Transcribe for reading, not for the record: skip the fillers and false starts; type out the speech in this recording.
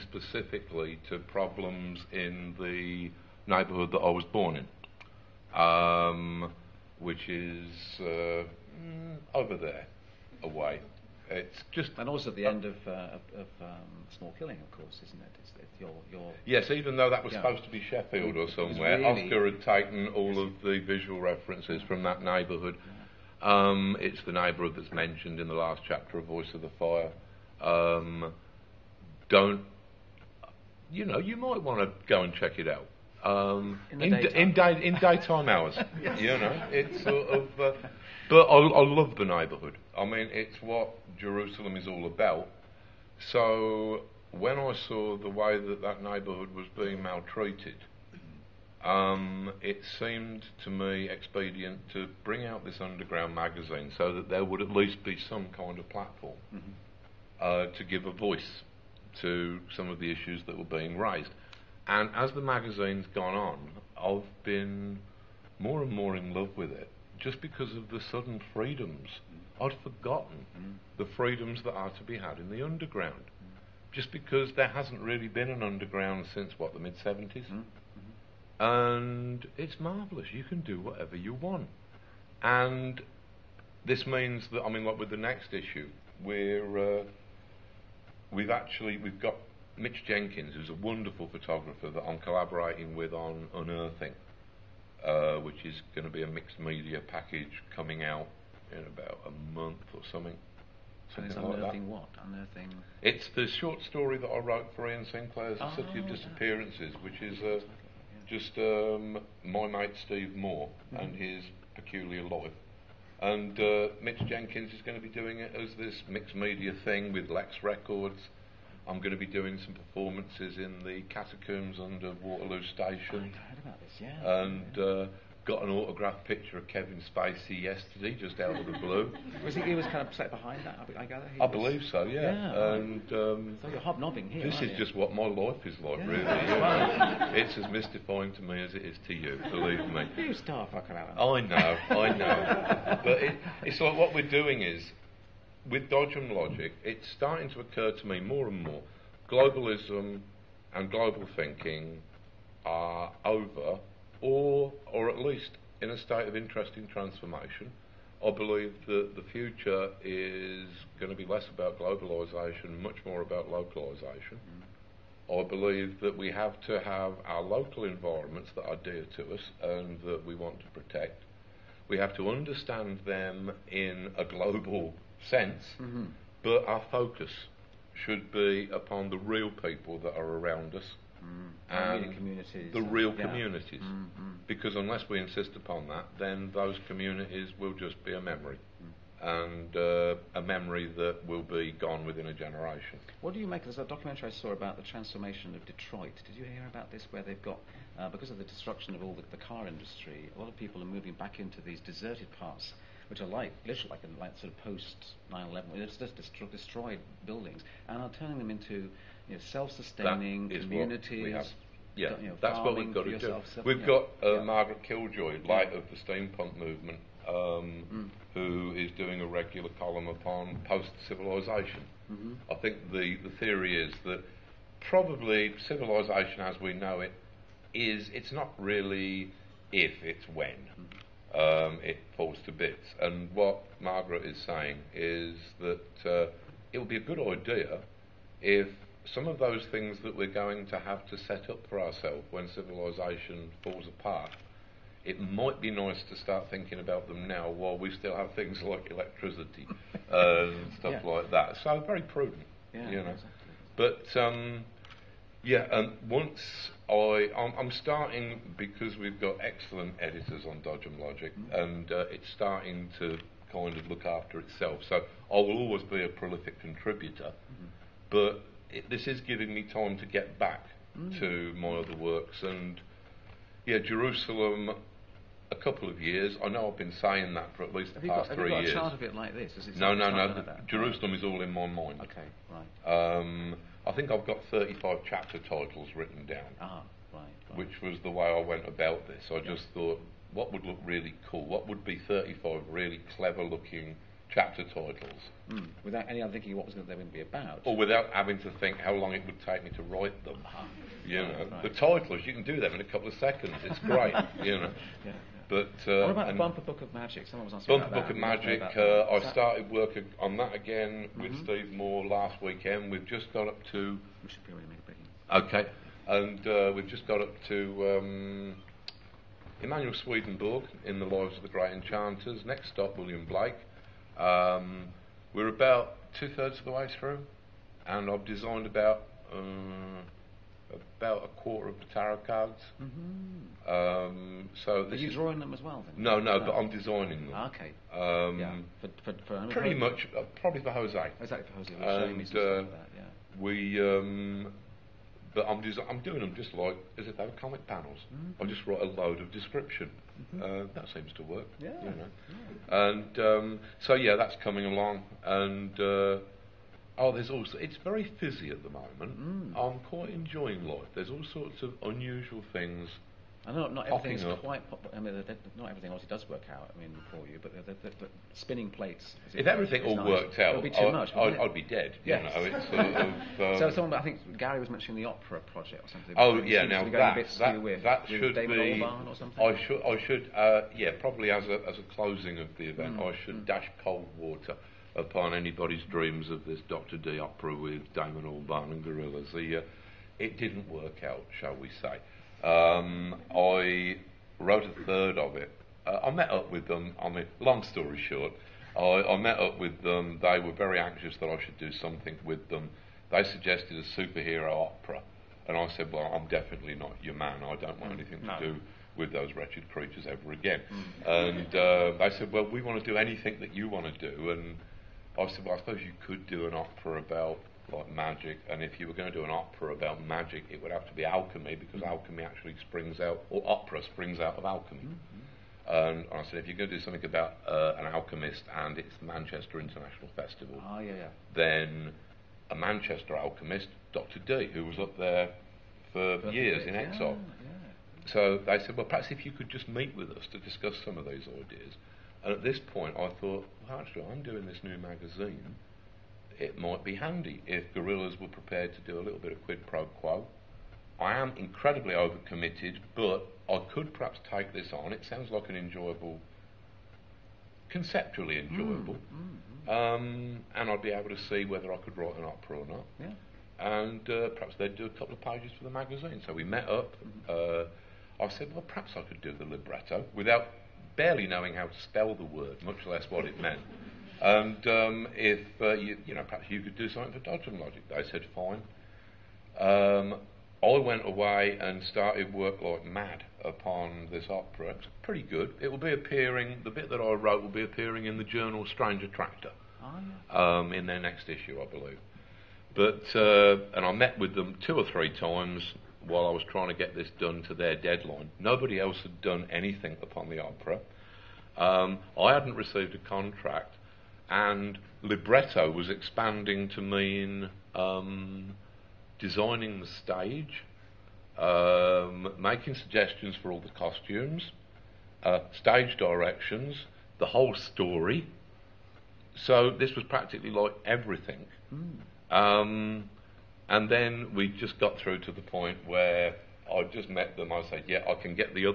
specifically to problems in the neighbourhood that I was born in, which is over there, away. It's just and also at the end of Small Killing, of course, isn't it? It's your yes, even though that was supposed to be Sheffield or somewhere, really, Oscar had taken all of the visual references from that neighbourhood. It's the neighbourhood that's mentioned in the last chapter of Voice of the Fire. You might want to go and check it out. In daytime hours. Yes. It's sort of. But I love the neighbourhood. I mean, it's what Jerusalem is all about. So when I saw the way that neighbourhood was being maltreated, it seemed to me expedient to bring out this underground magazine so that there would at least be some kind of platform to give a voice to some of the issues that were being raised. And as the magazine's gone on, I've been more and more in love with it, just because of the sudden freedoms. I'd forgotten the freedoms that are to be had in the underground, just because there hasn't really been an underground since, the mid-70s? And it's marvellous. You can do whatever you want. And this means that, like with the next issue, we've got Mitch Jenkins, who's a wonderful photographer that I'm collaborating with on Unearthing, which is going to be a mixed media package coming out in about a month or something. And it's Unearthing what? Unearthing? It's the short story that I wrote for Ian Sinclair's The City of Disappearances, which is just my mate Steve Moore and his peculiar life. And Mitch Jenkins is going to be doing it as this mixed media thing with Lex Records. I'm going to be doing some performances in the catacombs under Waterloo Station. I heard about this, yeah. And got an autographed picture of Kevin Spacey yesterday, just out of the blue. He was kind of set behind that, I gather? I believe so, yeah. And so you're hobnobbing here. This is just what my life is like, really. It's as mystifying to me as it is to you, believe me. You star fucker, Alan. I know. But it's like what we're doing is, with Dodgem Logic, it's starting to occur to me more and more, globalism and global thinking are over, or at least in a state of interesting transformation. I believe that the future is going to be less about globalisation, much more about localisation. I believe that we have to have our local environments that are dear to us and that we want to protect. We have to understand them in a global sense, but our focus should be upon the real people that are around us and the real communities. Because unless we insist upon that, then those communities will just be a memory, and a memory that will be gone within a generation. What do you make? There's a documentary I saw about the transformation of Detroit. Did you hear about this, where they've got, because of the destruction of all the car industry, a lot of people are moving back into these deserted parts, which are literally like sort of post 9/11. It's just destroyed buildings, and are turning them into self-sustaining communities. That's what we've got to do. We've got Margaret Killjoy, light of the steampunk movement, who is doing a regular column upon post-civilization. I think the theory is that probably civilization as we know it it's not really if, it's when. It falls to bits. And what Margaret is saying is that it would be a good idea if some of those things that we're going to have to set up for ourselves when civilization falls apart, it might be nice to start thinking about them now while we still have things like electricity and stuff like that. So very prudent, Exactly. But and once I'm starting, because we've got excellent editors on Dodgem Logic, and it's starting to kind of look after itself. So I will always be a prolific contributor, but this is giving me time to get back to my other works. And Jerusalem, a couple of years. I know I've been saying that for at least the past 3 years. Have you got a chart of it like this? No. Jerusalem is all in my mind. Okay, right. I think I've got 35 chapter titles written down. Right. Which was the way I went about this. I just thought, what would look really cool? What would be 35 really clever looking chapter titles. Without any other thinking what was they going to be about. Or without having to think how long it would take me to write them. You know, right. the titles, you can do them in a couple of seconds. It's great, you know. Yeah. But, what about the Bumper Book of Magic? Someone was asking Bumper about Book that. of Magic, I started work on that again with Steve Moore last weekend. We've just got up to... We should be able to make a break. Okay, and we've just got up to Emanuel Swedenborg in The Lives of the Great Enchanters. Next stop, William Blake. We're about 2/3 of the way through, and I've designed about a quarter of the tarot cards. So Are you drawing them as well then? No, but I'm designing them. Okay. For pretty much, probably for Jose. Exactly, for Jose. Showing me some stuff like that, yeah. But I'm doing them just like as if they were comic panels. I just write a load of description. That seems to work. Yeah. You know. And so yeah, that's coming along. And there's also, it's very fizzy at the moment. I'm quite enjoying life. There's all sorts of unusual things. I know not everything's quite. I mean, not everything obviously does work out. I mean, for you, but the spinning plates. If everything all worked out, it would be too much. I'd be dead. Yes. You know, it's sort of. So someone, I think Gary was mentioning the opera project or something. Oh yeah, now that with should David be. Orban or something. I should. Yeah, probably as a closing of the event, I should dash cold water upon anybody's dreams of this Dr. D opera with Damon Albarn and Gorillas. It didn't work out, shall we say. I wrote a third of it. I met up with them. I mean, long story short, I met up with them. They were very anxious that I should do something with them. They suggested a superhero opera, and I said, well, I'm definitely not your man. I don't want anything to do with those wretched creatures ever again. And they said, well, we want to do anything that you want to do. And I said, well, I suppose you could do an opera about like magic, and if you were going to do an opera about magic, it would have to be alchemy, because alchemy actually springs out, or opera springs out of alchemy. And I said, if you're going to do something about an alchemist and it's the Manchester International Festival, then a Manchester alchemist, Dr. D, who was up there for years in exile. So they said, well, perhaps if you could just meet with us to discuss some of these ideas. And at this point I thought, well, actually, I'm doing this new magazine. It might be handy if Gorillas were prepared to do a little bit of quid pro quo. I am incredibly overcommitted, but I could perhaps take this on. It sounds like an enjoyable, conceptually enjoyable, and I'd be able to see whether I could write an opera or not. Yeah. And perhaps they'd do a couple of pages for the magazine. So we met up. I said, well, perhaps I could do the libretto without barely knowing how to spell the word, much less what it meant. And if you know, perhaps you could do something for Dodge and Logic. They said fine. I went away and started work like mad upon this opera. It's pretty good. It will be appearing. The bit that I wrote will be appearing in the journal Strange Attractor in their next issue, I believe. But and I met with them 2 or 3 times while I was trying to get this done to their deadline. Nobody else had done anything upon the opera. I hadn't received a contract. And libretto was expanding to mean designing the stage, making suggestions for all the costumes, stage directions, the whole story. So this was practically like everything. And then we just got through to the point where I just met them. I said, yeah, I can get the other